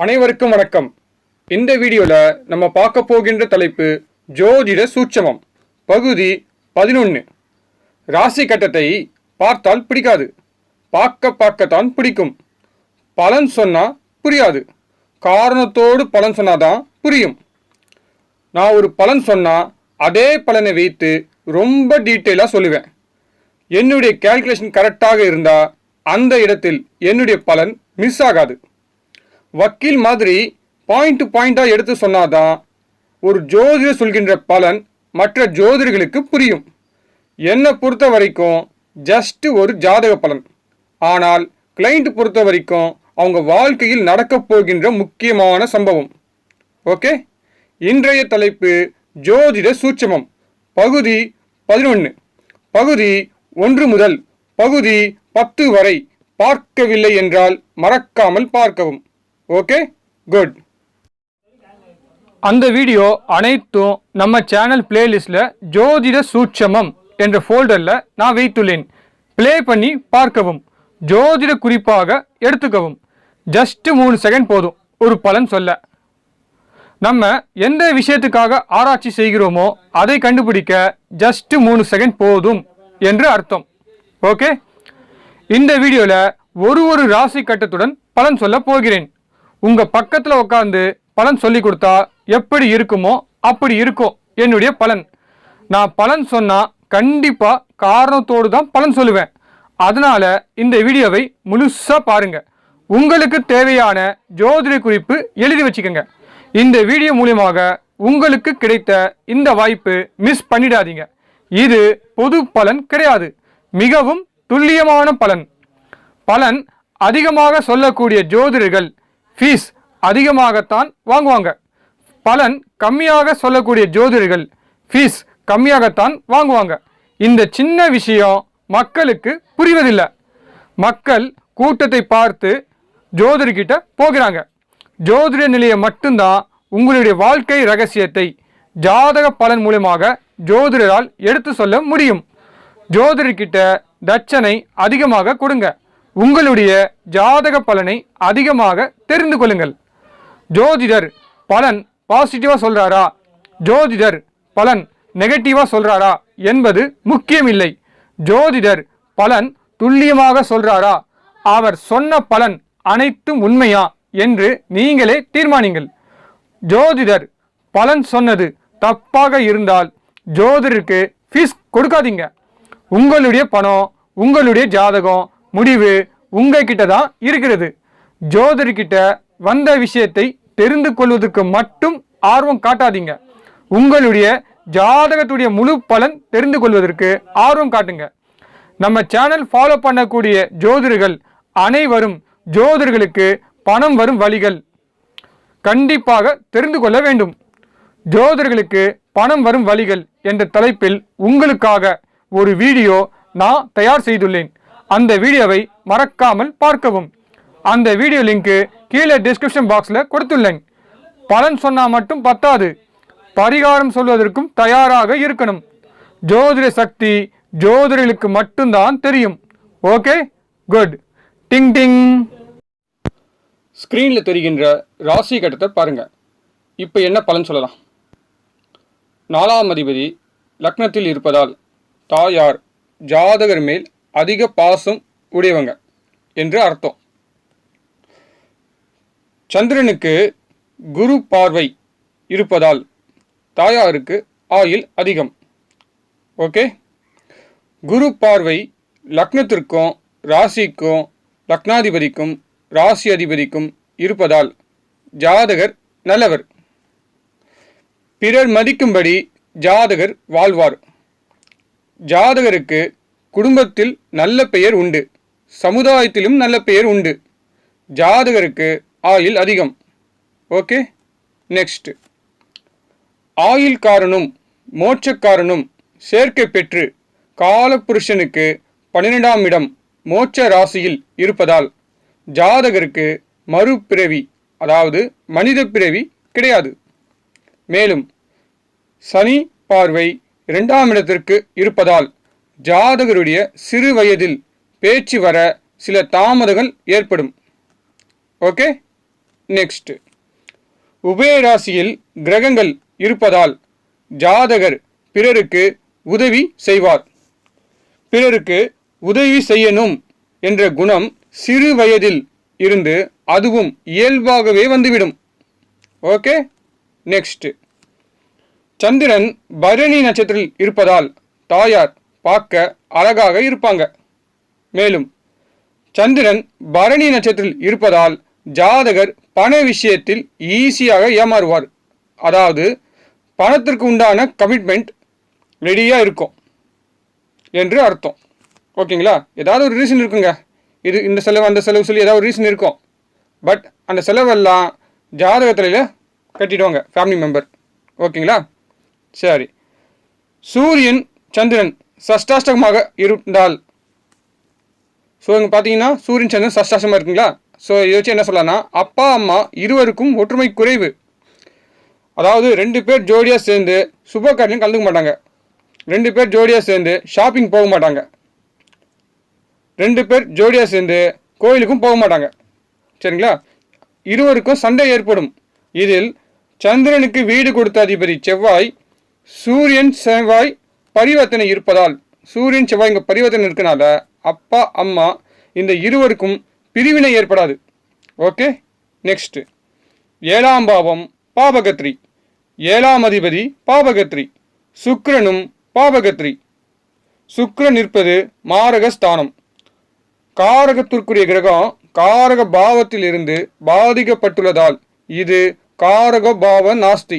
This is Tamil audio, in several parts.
அனைவருக்கும் வணக்கம். இந்த வீடியோல நம்ம பார்க்க போகின்ற தலைப்பு ஜோதிட சூட்சமம் பகுதி 11. ராசி கட்டத்தை பார்த்தால் பிடிக்காது, பார்க்கத்தான் பிடிக்கும். பலன் சொன்னா புரியாது, காரணத்தோடு பலன் சொன்னாதான் புரியும். நான் ஒரு பலன் சொன்னா அதே பலனை வைத்து ரொம்ப டீட்டெயிலாக சொல்லுவேன். என்னுடைய கால்குலேஷன் கரெக்டாக இருந்தா அந்த இடத்தில் என்னுடைய பலன் மிஸ் ஆகாது. வக்கீல் மாதிரி பாயிண்டாக எடுத்து சொன்னாதான் ஒரு ஜோதிடர் சொல்கின்ற பலன் மற்ற ஜோதிடர்களுக்கு புரியும். என்னை பொறுத்த வரைக்கும் ஜஸ்ட் ஒரு ஜாதக பலன். ஆனால் கிளைண்ட் பொறுத்த வரைக்கும் அவங்க வாழ்க்கையில் நடக்கப் போகின்ற முக்கியமான சம்பவம். ஓகே, இன்றைய தலைப்பு ஜோதிட சூட்சமம் பகுதி 11. பகுதி 1 முதல் பகுதி 10 வரை பார்க்கவில்லை என்றால் மறக்காமல் பார்க்கவும். Okay, good. அந்த வீடியோ அனைத்தும் நம்ம சேனல் பிளேலிஸ்டில் ஜோதிட சூட்சமம் என்ற ஃபோல்டரில் நான் வைத்துள்ளேன். ப்ளே பண்ணி பார்க்கவும், ஜோதிட குறிப்பாக எடுத்துக்கவும். ஜஸ்ட் 3 செகண்ட் போதும் ஒரு பலன் சொல்ல. நம்ம எந்த விஷயத்துக்காக ஆராய்ச்சி செய்கிறோமோ அதை கண்டுபிடிக்க ஜஸ்ட் 3 செகண்ட் போதும் என்று அர்த்தம். ஓகே, இந்த வீடியோவில் ஒரு ராசி கட்டத்துடன் பலன் சொல்ல போகிறேன். உங்கள் பக்கத்தில் உட்காந்து பலன் சொல்லி கொடுத்தா எப்படி இருக்குமோ அப்படி இருக்கும் என்னுடைய பலன். நான் பலன் சொன்னால் கண்டிப்பாக காரணத்தோடு தான் பலன் சொல்லுவேன். அதனால் இந்த வீடியோவை முழுசாக பாருங்கள். உங்களுக்கு தேவையான ஜோதிட குறிப்பு எழுதி வச்சுக்கோங்க. இந்த வீடியோ மூலியமாக உங்களுக்கு கிடைத்த இந்த வாய்ப்பு மிஸ் பண்ணிடாதீங்க. இது பொது பலன் கிடையாது, மிகவும் துல்லியமான பலன். பலன் அதிகமாக சொல்லக்கூடிய ஜோதிடர்கள் ஃபீஸ் அதிகமாகத்தான் வாங்குவாங்க. பலன் கம்மியாக சொல்லக்கூடிய ஜோதிடர்கள் ஃபீஸ் கம்மியாகத்தான் வாங்குவாங்க. இந்த சின்ன விஷயம் மக்களுக்கு புரிவதில்லை. மக்கள் கூட்டத்தை பார்த்து ஜோதிடர்கிட்ட போகிறாங்க. ஜோதிட நிலையை மட்டும்தான் உங்களுடைய வாழ்க்கை ரகசியத்தை ஜாதக பலன் மூலமாக ஜோதிடரால் எடுத்து சொல்ல முடியும். ஜோதிடர்கிட்ட தட்சணை அதிகமாக கொடுங்க. உங்களுடைய ஜாதக பலனை அதிகமாக தெரிந்து கொள்ளுங்கள். ஜோதிடர் பலன் பாசிட்டிவாக சொல்கிறாரா, ஜோதிடர் பலன் நெகட்டிவாக சொல்கிறாரா என்பது முக்கியமில்லை. ஜோதிடர் பலன் துல்லியமாக சொல்கிறாரா, அவர் சொன்ன பலன் அனைத்தும் உண்மையா என்று நீங்களே தீர்மானிங்கள். ஜோதிடர் பலன் சொன்னது தப்பாக இருந்தால் ஜோதிடருக்கு ஃபீஸ் கொடுக்காதீங்க. உங்களுடைய பணம், உங்களுடைய ஜாதகம், முடிவு உங்ககிட்ட தான் இருக்கிறது. ஜோதிடர்கிட்ட வந்த விஷயத்தை தெரிந்து கொள்வதற்கு மட்டும் ஆர்வம் காட்டாதீங்க. உங்களுடைய ஜாதகத்துடைய முழு பலன் தெரிந்து கொள்வதற்கு ஆர்வம் காட்டுங்க. நம்ம சேனல் ஃபாலோ பண்ணக்கூடிய ஜோதிடர்கள் அனைவரும் ஜோதிடர்களுக்கு பணம் வரும் வழிகள் கண்டிப்பாக தெரிந்து கொள்ள வேண்டும். ஜோதிடர்களுக்கு பணம் வரும் வழிகள் என்ற தலைப்பில் உங்களுக்காக ஒரு வீடியோ நான் தயார் செய்துள்ளேன். அந்த வீடியோவை மறக்காமல் பார்க்கவும். அந்த வீடியோ லிங்க்கு கீழே டிஸ்கிரிப்ஷன் பாக்ஸில் கொடுத்துள்ளேன். பலன் சொன்னால் மட்டும் பத்தாது, பரிகாரம் சொல்வதற்கும் தயாராக இருக்கணும். ஜோதிட சக்தி ஜோதிடர்களுக்கு மட்டும்தான் தெரியும். Okay, good. Ding ding. ஸ்க்ரீனில் தெரிகின்ற ராசி கட்டத்தை பாருங்க. இப்போ என்ன பலன் சொல்லலாம்? 4ஆம் அதிபதி லக்னத்தில் இருப்பதால் தாயார் ஜாதகர் மேல் அதிக பாசம் உடையவங்க என்று அர்த்தம். சந்திரனுக்கு குரு பார்வை இருப்பதால் தாயாருக்கு ஆயுள் அதிகம். ஓகே, குரு பார்வை லக்னத்திற்கும் ராசிக்கும் லக்னாதிபதிக்கும் ராசி அதிபதிக்கும் இருப்பதால் ஜாதகர் நல்லவர். பிறர் மதிக்கும்படி ஜாதகர் வாழ்வார். ஜாதகருக்கு குடும்பத்தில் நல்ல பெயர் உண்டு, சமுதாயத்திலும் நல்ல பெயர் உண்டு. ஜாதகருக்கு ஆயுள் அதிகம். Okay, next. ஆயுள்காரனும் மோட்சக்காரனும் சேர்க்கை பெற்று காலபுருஷனுக்கு 12ஆம் இடம் மோட்ச ராசியில் இருப்பதால் ஜாதகருக்கு மறுபிறவி, அதாவது மனித பிறவி கிடையாது. மேலும் சனி பார்வை 2ஆம் இடத்திற்கு இருப்பதால் ஜாதகருடைய சிறு வயதில் பேச்சு வர சில தாமதங்கள் ஏற்படும். ஓகே, நெக்ஸ்ட், உபயராசியில் கிரகங்கள் இருப்பதால் ஜாதகர் பிறருக்கு உதவி செய்வார். பிறருக்கு உதவி செய்யணும் என்ற குணம் சிறு வயதில் இருந்து அதுவும் இயல்பாகவே வந்துவிடும். ஓகே. நெக்ஸ்ட், சந்திரன் பரணி நட்சத்திரத்தில் இருப்பதால் தாயார் பார்க்க அழகாக இருப்பாங்க. மேலும் சந்திரன் பரணி நட்சத்திரத்தில் இருப்பதால் ஜாதகர் பண விஷயத்தில் ஈஸியாக ஏமாறுவார். அதாவது பணத்திற்கு உண்டான கமிட்மெண்ட் ரெடியாக இருக்கும் என்று அர்த்தம். ஓகேங்களா? ஏதாவது ஒரு ரீசன் இருக்குங்க. இது இந்த செலவு அந்த செலவு சொல்லி ஏதாவது ஒரு ரீசன் இருக்கும். பட் அந்த செலவெல்லாம் ஜாதகத்தில் கட்டிடுவாங்க ஃபேமிலி மெம்பர். ஓகேங்களா? சரி. சூரியன் சந்திரன் சஷ்டாஷ்டகமாக இருந்தால், ஸோ இங்கே பார்த்தீங்கன்னா சூரியன் சந்திரன் சஷ்டாஷ்டமாக இருக்குங்களா? ஸோ இதை வச்சு என்ன சொல்லலாம்னா, அப்பா அம்மா இருவருக்கும் ஒற்றுமை குறைவு. அதாவது 2 பேர் ஜோடியாக சேர்ந்து சுப காரியம் கலந்துக்க மாட்டாங்க. 2 பேர் ஜோடியாக சேர்ந்து ஷாப்பிங் போக மாட்டாங்க. 2 பேர் ஜோடியாக சேர்ந்து கோயிலுக்கும் போக மாட்டாங்க. சரிங்களா? இருவருக்கும் சண்டை ஏற்படும். இதில் சந்திரனுக்கு வீடு கொடுத்த அதிபதி செவ்வாய், சூரியன் செவ்வாய் பரிவர்த்தனை இருப்பதால், சூரியன் செவ்வாய் இங்கே பரிவர்த்தனை இருக்கனால அப்பா அம்மா இந்த இருவருக்கும் பிரிவினை ஏற்படாது. ஓகே. நெக்ஸ்ட், 7ஆம் பாவம் பாபகத்ரி. 7ஆம் அதிபதி பாபகத்ரி. சுக்கிரனும் பாபகத்ரி. சுக்கிரன் இருப்பது மாரகஸ்தானம். காரகத்திற்குரிய கிரகம் காரக பாவத்தில் இருந்து பாதிக்கப்பட்டுள்ளதால் இது காரக பாவ நாஸ்தி.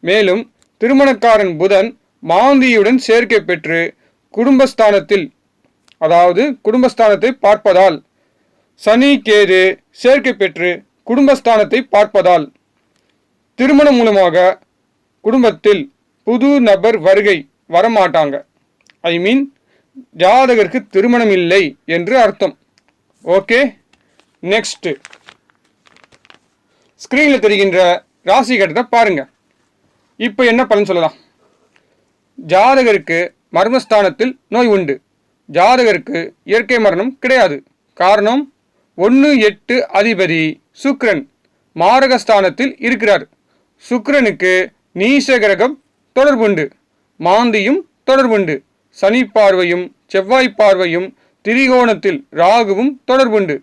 மேலும் திருமணக்காரன் புதன் மாந்தியுடன் சேர்க்கை பெற்று குடும்பஸ்தானத்தில், அதாவது குடும்பஸ்தானத்தை பார்ப்பதால், சனி கேது சேர்க்கை பெற்று குடும்பஸ்தானத்தை பார்ப்பதால் திருமணம் மூலமாக குடும்பத்தில் புது நபர் வருகை வரமாட்டாங்க. ஐ மீன் ஜாதகருக்கு திருமணம் இல்லை என்று அர்த்தம். ஓகே. நெக்ஸ்ட், ஸ்கிரீனில் தெரிகின்ற ராசி கட்டத்தை பாருங்க. இப்போ என்ன பலன் சொல்லலாம்? ஜாதகருக்கு மர்மஸ்தானத்தில் நோய் உண்டு. ஜாதகருக்கு இயற்கை மரணம் கிடையாது. காரணம் 1-8 அதிபதி சுக்கிரன் மாரகஸ்தானத்தில் இருக்கிறார். சுக்கிரனுக்கு நீச கிரகம் தொடர்புண்டு, மாந்தியும் தொடர்புண்டு, சனி பார்வையும் செவ்வாய் பார்வையும், திரிகோணத்தில் ராகுவும் தொடர்புண்டு.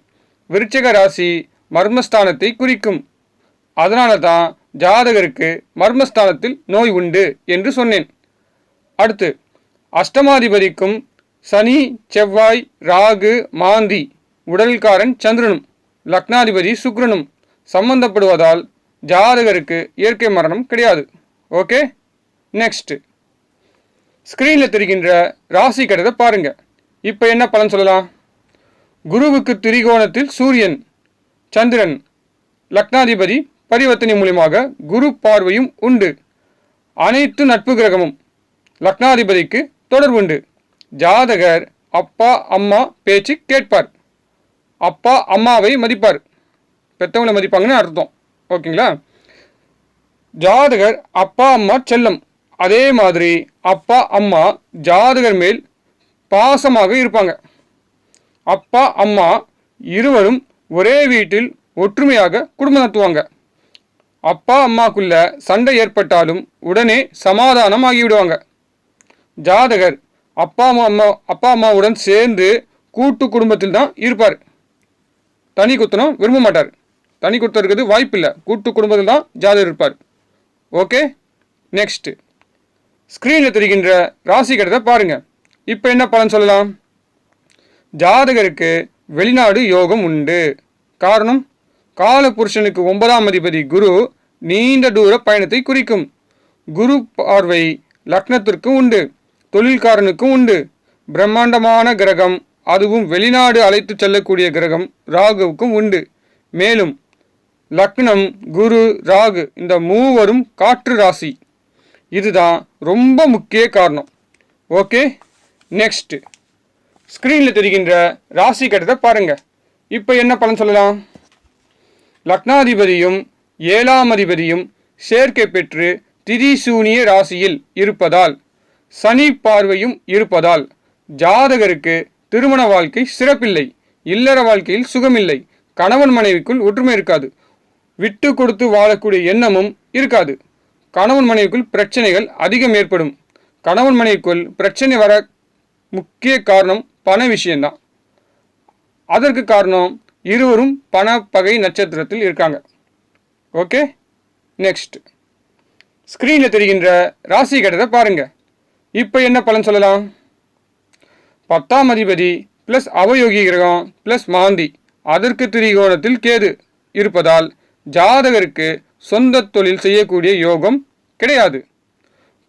விருச்சிக ராசி மர்மஸ்தானத்தை குறிக்கும். அதனால தான் ஜாதகருக்கு மர்மஸ்தானத்தில் நோய் உண்டு என்று சொன்னேன். அடுத்து, அஷ்டமாதிபதிக்கும் சனி செவ்வாய் ராகு மாந்தி உடல்காரன் சந்திரனும் லக்னாதிபதி சுக்கிரனும் சம்பந்தப்படுவதால் ஜாதகருக்கு இயற்கை மரணம் கிடையாது. ஓகே. நெக்ஸ்ட், ஸ்கிரீனில் தெரிகின்ற ராசி கட்டத்தை பாருங்க. இப்போ என்ன பலன் சொல்லலாம்? குருவுக்கு திரிகோணத்தில் சூரியன் சந்திரன் லக்னாதிபதி பரிவர்த்தனை மூலமாக குரு பார்வையும் உண்டு. அனைத்து நட்பு கிரகமும் லக்னாதிபதிக்கு தொடர்புண்டு. ஜாதகர் அப்பா அம்மா பேச்சு கேட்பார். அப்பா அம்மாவை மதிப்பார். பெற்றவங்களை மதிப்பாங்கன்னு அர்த்தம். ஓகேங்களா? ஜாதகர் அப்பா அம்மா செல்லம். அதே மாதிரி அப்பா அம்மா ஜாதகர் மேல் பாசமாக இருப்பாங்க. அப்பா அம்மா இருவரும் ஒரே வீட்டில் ஒற்றுமையாக குடும்பம் நடத்துவாங்க. அப்பா அம்மாக்குள்ள சண்டை ஏற்பட்டாலும் உடனே சமாதானம் ஆகிவிடுவாங்க. ஜாதகர் அப்பா அம்மாவுடன் சேர்ந்து கூட்டு குடும்பத்தில் தான் இருப்பார். தனி குத்தனம் விரும்ப மாட்டார். தனி குத்தம் இருக்கிறது வாய்ப்பில்லை. கூட்டு குடும்பத்தில் தான் ஜாதகர் இருப்பார். ஓகே. நெக்ஸ்ட், ஸ்க்ரீனில் தெரிகின்ற ராசி கட்டத்தை பாருங்க. இப்போ என்ன பலன் சொல்லலாம்? ஜாதகருக்கு வெளிநாடு யோகம் உண்டு. காரணம், காலபுருஷனுக்கு 9ஆம் அதிபதி குரு நீண்ட தூர பயணத்தை குறிக்கும். குரு பார்வை லக்னத்திற்கு உண்டு, தொழில்காரனுக்கும் உண்டு. பிரம்மாண்டமான கிரகம், அதுவும் வெளிநாடு அழைத்து செல்லக்கூடிய கிரகம் ராகுவுக்கும் உண்டு. மேலும் லக்னம் குரு ராகு இந்த மூவரும் காற்று ராசி. இதுதான் ரொம்ப முக்கிய காரணம். ஓகே. நெக்ஸ்ட், ஸ்க்ரீனில் தெரிகின்ற ராசி கட்டத்தை பாருங்க. இப்போ என்ன பலன் சொல்லலாம்? லக்னாதிபதியும் 7ஆம் அதிபதியும் சேர்க்கை பெற்று திரிசூனிய ராசியில் இருப்பதால், சனி பார்வையும் இருப்பதால் ஜாதகருக்கு திருமண வாழ்க்கை சிறப்பில்லை. இல்லற வாழ்க்கையில் சுகமில்லை. கணவன் மனைவிக்குள் ஒற்றுமை இருக்காது. விட்டு கொடுத்து வாழக்கூடிய எண்ணமும் இருக்காது. கணவன் மனைவிக்குள் பிரச்சனைகள் அதிகம் ஏற்படும். கணவன் மனைவிக்குள் பிரச்சனை வர முக்கிய காரணம் பண விஷயம்தான். அதற்கு காரணம் இருவரும் பண பகை நட்சத்திரத்தில் இருக்காங்க. ஓகே, நெக்ஸ்ட் ஸ்க்ரீனில் தெரிகின்ற ராசி கட்டத்தை பாருங்கள். இப்போ என்ன பலன் சொல்லலாம்? 10ஆம் அதிபதி ப்ளஸ் அவயோகி கிரகம் ப்ளஸ் மாந்தி, அதற்கு திரிகோணத்தில் கேது இருப்பதால் ஜாதகருக்கு சொந்த தொழில் செய்யக்கூடிய யோகம் கிடையாது.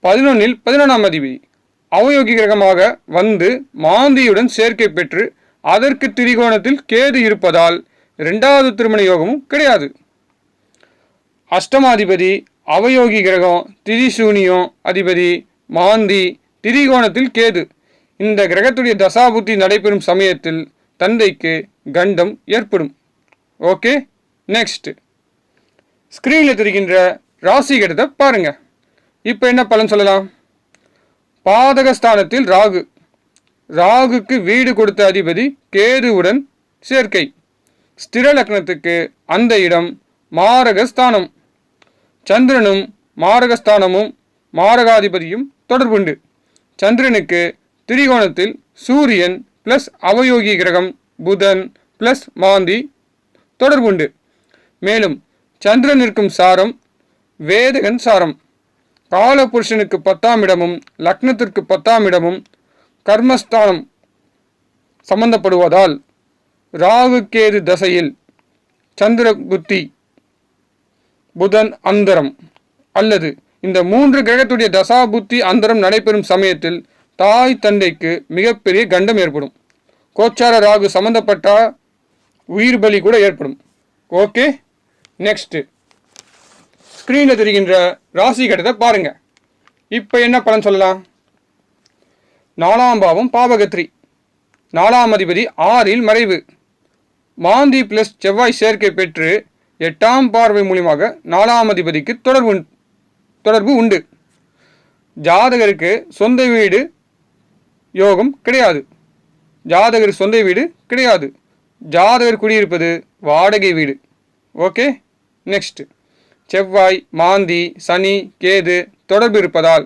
11இல் 11ஆம் அதிபதி அவயோகி கிரகமாக வந்து மாந்தியுடன் சேர்க்கை பெற்று அதற்கு திரிகோணத்தில் கேது இருப்பதால் 2வது திருமண யோகமும் கிடையாது. அஷ்டமாதிபதி அவயோகி கிரகம் திரிசூனியம் அதிபதி மாந்தி திரிகோணத்தில் கேது, இந்த கிரகத்துடைய தசாபுத்தி நடைபெறும் சமயத்தில் தந்தைக்கு கண்டம் ஏற்படும். ஓகே, நெக்ஸ்ட் ஸ்க்ரீனில் தெரிகின்ற ராசி கட்டத்தை பாருங்க. இப்போ என்ன பலன் சொல்லலாம்? பாதகஸ்தானத்தில் ராகு, ராகுக்கு வீடு கொடுத்த அதிபதி கேதுவுடன் சேர்க்கை. ஸ்திர லக்னத்துக்கு அந்த இடம் மாரகஸ்தானம். சந்திரனும் மாரகஸ்தானமும் மாரகாதிபதியும் தொடர்புண்டு. சந்திரனுக்கு திரிகோணத்தில் சூரியன் ப்ளஸ் அவயோகி கிரகம் புதன் ப்ளஸ் மாந்தி தொடர்புண்டு. மேலும் சந்திரன் இருக்கும் சாரம் வேதகன் சாரம். காலபுருஷனுக்கு 10ஆம் இடமும் லக்னத்திற்கு 10ஆம் இடமும் கர்மஸ்தானம் சம்பந்தப்படுவதால் ராகு கேது தசையில் சந்திர புத்தி புதன் அந்தரம் அல்லது இந்த 3 கிரகத்துடைய தசா புத்தி அந்தரம் நடைபெறும் சமயத்தில் தாய் தந்தைக்கு மிகப்பெரிய கண்டம் ஏற்படும். கோச்சார ராகு சம்பந்தப்பட்ட உயிர் பலி கூட ஏற்படும். ஓகே, நெக்ஸ்ட் ஸ்க்ரீனில் தெரிகின்ற ராசி கட்டத்தை பாருங்க. இப்போ என்ன பலன் சொல்லலாம்? 4ஆம் பாவம் பாவகத்ரி, 4ஆம் அதிபதி 6இல் மறைவு. மாந்தி ப்ளஸ் செவ்வாய் சேர்க்கை பெற்று 8ஆம் பார்வை மூலியமாக 4ஆம் அதிபதிக்கு தொடர்பு உண்டு. ஜாதகருக்கு சொந்த வீடு யோகம் கிடையாது. ஜாதகர் சொந்த வீடு கிடையாது. ஜாதகர் குடியிருப்பது வாடகை வீடு. ஓகே, நெக்ஸ்ட் செவ்வாய் மாந்தி சனி கேது தொடர்பு இருப்பதால்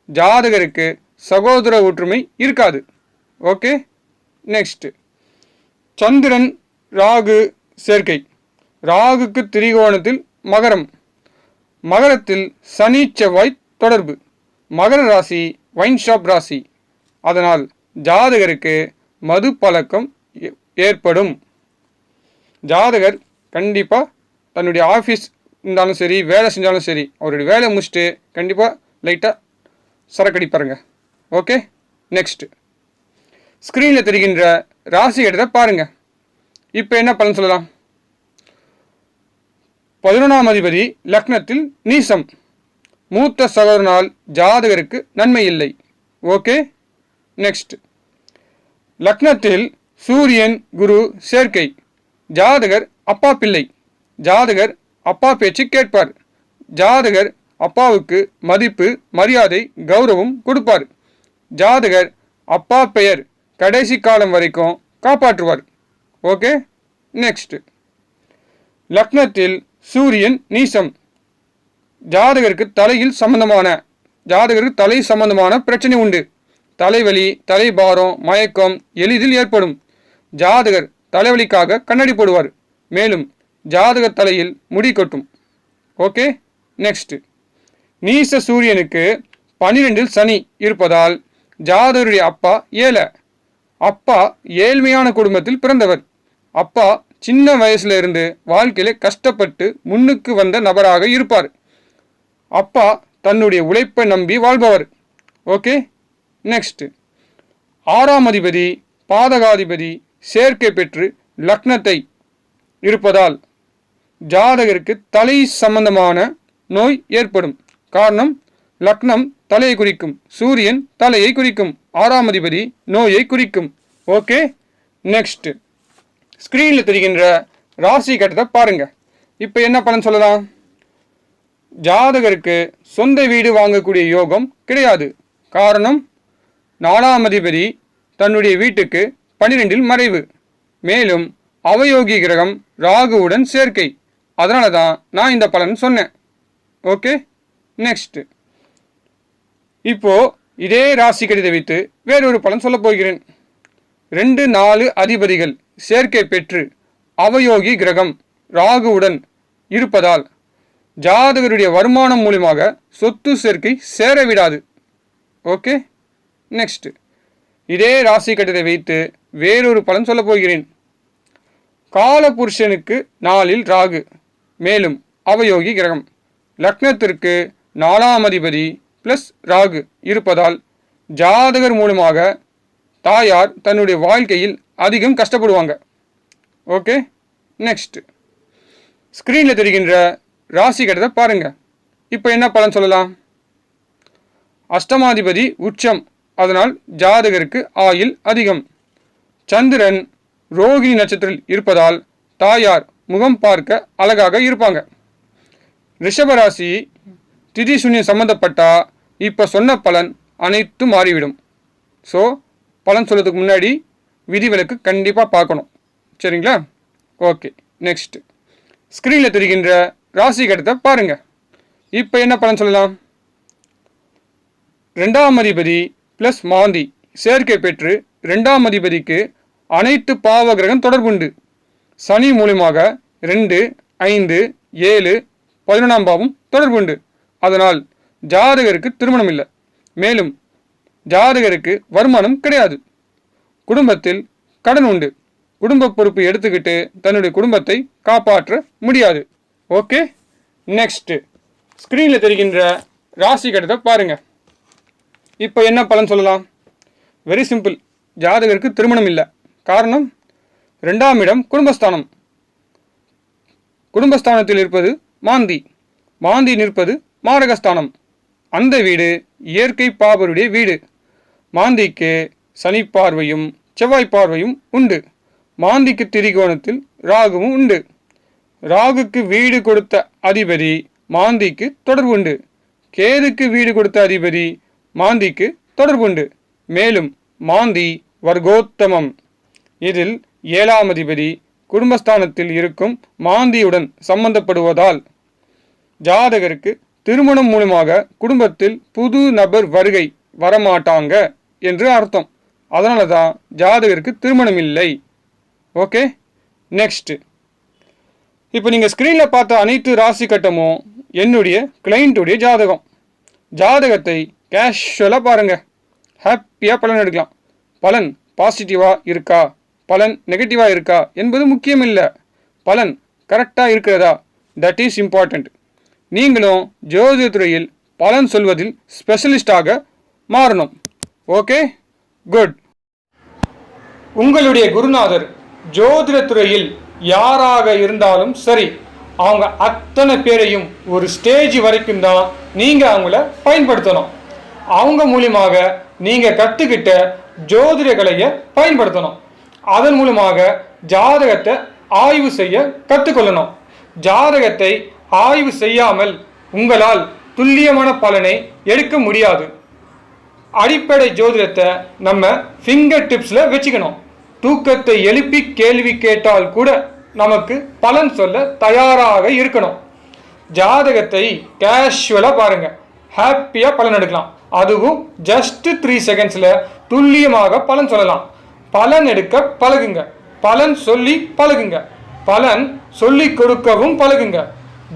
ஜாதகருக்கு சகோதர ஒற்றுமை இருக்காது. ஓகே, நெக்ஸ்ட் சந்திரன் ராகு சேர்க்கை. ராகுக்கு திரிகோணத்தில் மகரம், மகரத்தில் சனி செவ்வாய் தொடர்பு. மகர ராசி வைன் ஷாப் ராசி, அதனால் ஜாதகருக்கு மது பழக்கம் ஏற்படும். ஜாதகர் கண்டிப்பாக தன்னுடைய ஆஃபீஸ் இருந்தாலும் சரி வேலை செஞ்சாலும் சரி அவருடைய வேலையை முடிச்சுட்டு கண்டிப்பாக லைட்டாக சரக்கடிப்பாருங்க. ஓகே, நெக்ஸ்ட் ஸ்க்ரீனில் தெரிகின்ற ராசி எடுத்த பாருங்க. இப்போ என்ன பலன் சொல்லலாம்? 11ஆம் அதிபதி லக்னத்தில் நீசம், மூத்த சகோதரனால் ஜாதகருக்கு நன்மை இல்லை. ஓகே, நெக்ஸ்ட் லக்னத்தில் சூரியன் குரு சேர்க்கை. ஜாதகர் அப்பா பிள்ளை. ஜாதகர் அப்பா பேச்சு கேட்பார். ஜாதகர் அப்பாவுக்கு மதிப்பு மரியாதை கௌரவம் கொடுப்பார். ஜாதகர் அப்பா பெயர் கடைசி காலம் வரைக்கும் காப்பாற்றுவார். ஓகே, நெக்ஸ்ட் லக்னத்தில் சூரியன் நீசம். ஜாதகருக்கு தலை சம்பந்தமான பிரச்சனை உண்டு. தலைவலி தலைபாரம் மயக்கம் எளிதில் ஏற்படும். ஜாதகர் தலைவலிக்காக கண்ணாடி போடுவார். மேலும் ஜாதகர் தலையில் முடி கொட்டும். ஓகே, நெக்ஸ்ட் நீச சூரியனுக்கு 12இல் சனி இருப்பதால் ஜாதகருடைய அப்பா ஏழை. அப்பா ஏழ்மையான குடும்பத்தில் பிறந்தவர். அப்பா சின்ன வயசுல இருந்து வாழ்க்கையில கஷ்டப்பட்டு முன்னுக்கு வந்த நபராக இருப்பார். அப்பா தன்னுடைய உழைப்பை நம்பி வாழ்பவர். ஓகே, நெக்ஸ்ட் 6ஆம் அதிபதி பாதகாதிபதி சேர்க்கை பெற்று லக்னத்தை இருப்பதால் ஜாதகருக்கு தலை சம்பந்தமான நோய் ஏற்படும். காரணம் லக்னம் தலையை குறிக்கும், சூரியன் தலையை குறிக்கும், 6ஆம் அதிபதி நோயை குறிக்கும். ஓகே, நெக்ஸ்ட் ஸ்க்ரீனில் தெரிகின்ற ராசி கட்டத்தை பாருங்க. இப்போ என்ன பலன் சொல்லலாம்? ஜாதகருக்கு சொந்த வீடு வாங்கக்கூடிய யோகம் கிடையாது. காரணம் 4ஆம் அதிபதி தன்னுடைய வீட்டுக்கு 12இல் மறைவு. மேலும் அவயோகி கிரகம் ராகுவுடன் சேர்க்கை. அதனால தான் நான் இந்த பலன் சொன்னேன். Okay, next. இப்போ இதே ராசி கடிதத்தை வைத்து வேறொரு பலன் சொல்ல போகிறேன். 2 4 அதிபதிகள் சேர்க்கை பெற்று அவயோகி கிரகம் ராகுவுடன் இருப்பதால் ஜாதகருடைய வருமானம் மூலமாக சொத்து சேர்க்கை சேரவிடாது. Okay, next. இதே ராசி கட்டத்தை வைத்து வேறொரு பலன் சொல்ல போகிறேன். காலபுருஷனுக்கு 4ல் ராகு, மேலும் அவயோகி கிரகம், லக்னத்திற்கு 4ஆம் அதிபதி ப்ளஸ் ராகு இருப்பதால் ஜாதகர் மூலமாக தாயார் தன்னுடைய வாழ்க்கையில் அதிகம் கஷ்டப்படுவாங்க. Okay, next. ஸ்க்ரீனில் தெரிகின்ற ராசி கட்டத்தை பாருங்கள். இப்போ என்ன பலன் சொல்லலாம்? அஷ்டமாதிபதி உச்சம், அதனால் ஜாதகருக்கு ஆயுள் அதிகம். சந்திரன் ரோகிணி நட்சத்திரத்தில் இருப்பதால் தாயார் முகம் பார்க்க அழகாக இருப்பாங்க. ரிஷபராசி திதி சூன்யம் சம்மந்தப்பட்டா இப்போ சொன்ன பலன் அனைத்தும் மாறிவிடும். ஸோ பலன் சொல்கிறதுக்கு முன்னாடி விதிவிலக்கு கண்டிப்பாக பார்க்கணும். சரிங்களா? Okay, next. ஸ்க்ரீனில் தெரிகின்ற ராசி கட்டத்தை பாருங்கள். இப்போ என்ன பலன் சொல்லலாம்? 2ஆம் அதிபதி ப்ளஸ் மாந்தி சேர்க்கை பெற்று 2ஆம் அதிபதிக்கு அனைத்து பாவ கிரகம் தொடர்புண்டு. சனி மூலமாக 2 5 7 11ஆம் பாவம் தொடர்புண்டு. அதனால் ஜாதகருக்கு திருமணம் இல்லை, மேலும் ஜாதகருக்கு வருமானம் கிடையாது. குடும்பத்தில் கடன் உண்டு. குடும்ப பொறுப்பு எடுத்துக்கிட்டு தன்னுடைய குடும்பத்தை காப்பாற்ற முடியாது. Okay, next. ஸ்க்ரீனில் தெரிகின்ற ராசி கட்டத்தை பாருங்கள். இப்போ என்ன பலன் சொல்லலாம்? Very simple. ஜாதகருக்கு திருமணம் இல்லை. காரணம், 2ஆம் இடம் குடும்பஸ்தானம். குடும்பஸ்தானத்தில் இருப்பது மாந்தி, மாந்தி நிற்பது மாரகஸ்தானம். அந்த வீடு இயற்கை பாபருடைய வீடு. மாந்திக்கு சனி பார்வையும் செவ்வாய் பார்வையும் உண்டு. மாந்திக்கு திரிகோணத்தில் ராகுவும் உண்டு. ராகுக்கு வீடு கொடுத்த அதிபதி மாந்திக்கு தொடர்பு உண்டு. கேதுக்கு வீடு கொடுத்த அதிபதி மாந்திக்கு தொடர்புண்டு. மேலும் மாந்தி வர்க்கோத்தமம். இதில் 7ஆம் அதிபதி குடும்பஸ்தானத்தில் இருக்கும் மாந்தியுடன் சம்பந்தப்படுவதால் ஜாதகருக்கு திருமணம் மூலமாக குடும்பத்தில் புது நபர் வருகை வரமாட்டாங்க என்று அர்த்தம். அதனால தான் ஜாதகருக்கு திருமணம் இல்லை. Okay, next. இப்போ நீங்கள் ஸ்க்ரீனில் பார்த்த அனைத்து ராசி கட்டமும் என்னுடைய கிளைண்ட்டுடைய ஜாதகம். ஜாதகத்தை கேஷுவலாக பாருங்கள், ஹாப்பியாக பலன் எடுக்கலாம். பலன் பாசிட்டிவாக இருக்கா, பலன் நெகட்டிவாக இருக்கா என்பது முக்கியம் இல்லை. பலன் கரெக்டாக இருக்கிறதா, தட் இஸ் இம்பார்ட்டண்ட். நீங்களும் ஜோதிட துறையில் பலன் சொல்வதில் ஸ்பெஷலிஸ்டாக மாறணும். Okay, good. உங்களுடைய குருநாதர் ஜோதிட துறையில் யாராக இருந்தாலும் சரி, அவங்க அத்தனை பேரையும் ஒரு ஸ்டேஜ் வரைக்கும் தான் நீங்கள் அவங்கள பயன்படுத்தணும். அவங்க மூலியமாக நீங்கள் கற்றுக்கிட்ட ஜோதிட கலையை பயன்படுத்தணும். அதன் மூலமாக ஜாதகத்தை ஆய்வு செய்ய கற்றுக்கொள்ளணும். ஜாதகத்தை ஆய்வு செய்யாமல் உங்களால் துல்லியமான பலனை எடுக்க முடியாது. அடிப்படை ஜோதிடத்தை நம்ம ஃபிங்கர் டிப்ஸில் வச்சுக்கணும். தூக்கத்தை எழுப்பி கேள்வி கேட்டால் கூட நமக்கு பலன் சொல்ல தயாராக இருக்கணும். ஜாதகத்தை கேஷுவலாக பாருங்கள், ஹாப்பியாக பலன் எடுக்கலாம். அதுவும் ஜஸ்ட் 3 செகண்ட்ஸில் துல்லியமாக பலன் சொல்லலாம். பலன் எடுக்க பழகுங்க, பலன் சொல்லி பழகுங்க, பலன் சொல்லி கொடுக்கவும் பழகுங்க.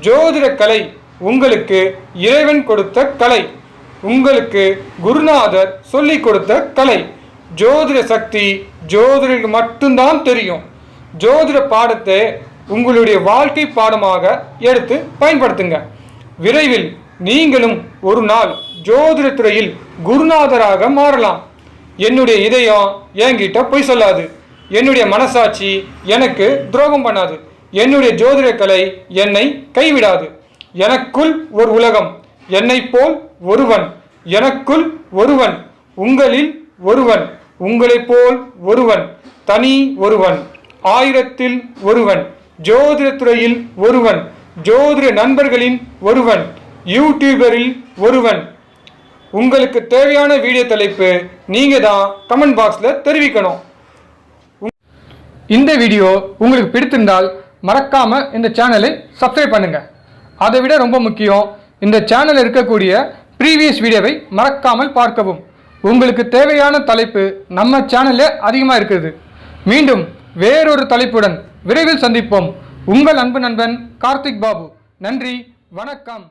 ஜோதிட கலை உங்களுக்கு இறைவன் கொடுத்த கலை, உங்களுக்கு குருநாதர் சொல்லி கொடுத்த கலை. ஜோதிட சக்தி ஜோதிடருக்கு மட்டும்தான் தெரியும். ஜோதிட பாடத்தை உங்களுடைய வாழ்க்கை பாடமாக எடுத்து பயன்படுத்துங்க. விரைவில் நீங்களும் ஒரு நாள் ஜோதிட துறையில் குருநாதராக மாறலாம். என்னுடைய இதயம் என்கிட்ட பொய் சொல்லாது, என்னுடைய மனசாட்சி எனக்கு துரோகம் பண்ணாது, என்னுடைய ஜோதிட கலை என்னை கைவிடாது. எனக்குள் ஒரு உலகம், என்னை போல் ஒருவன், எனக்குள் ஒருவன், உங்களில் ஒருவன், உங்களைப் போல் ஒருவன், தனி ஒருவன், 1000ல் ஒருவன், ஜோதிட துறையில் ஒருவன், ஜோதிட நண்பர்களின் ஒருவன், யூடியூபரில் ஒருவன். உங்களுக்கு தேவையான வீடியோ தலைப்பு நீங்க தான் கமெண்ட் பாக்ஸ்ல தெரிவிக்கணும். இந்த வீடியோ உங்களுக்கு பிடித்திருந்தால் மறக்காமல் இந்த சேனலை சப்ஸ்கிரைப் பண்ணுங்கள். அதை விட ரொம்ப முக்கியம், இந்த சேனலில் இருக்கக்கூடிய ப்ரீவியஸ் வீடியோவை மறக்காமல் பார்க்கவும். உங்களுக்கு தேவையான தலைப்பு நம்ம சேனலில் அதிகமாக இருக்குது. மீண்டும் வேறொரு தலைப்புடன் விரைவில் சந்திப்போம். உங்கள் அன்பு நண்பன் கார்த்திக் பாபு. நன்றி, வணக்கம்.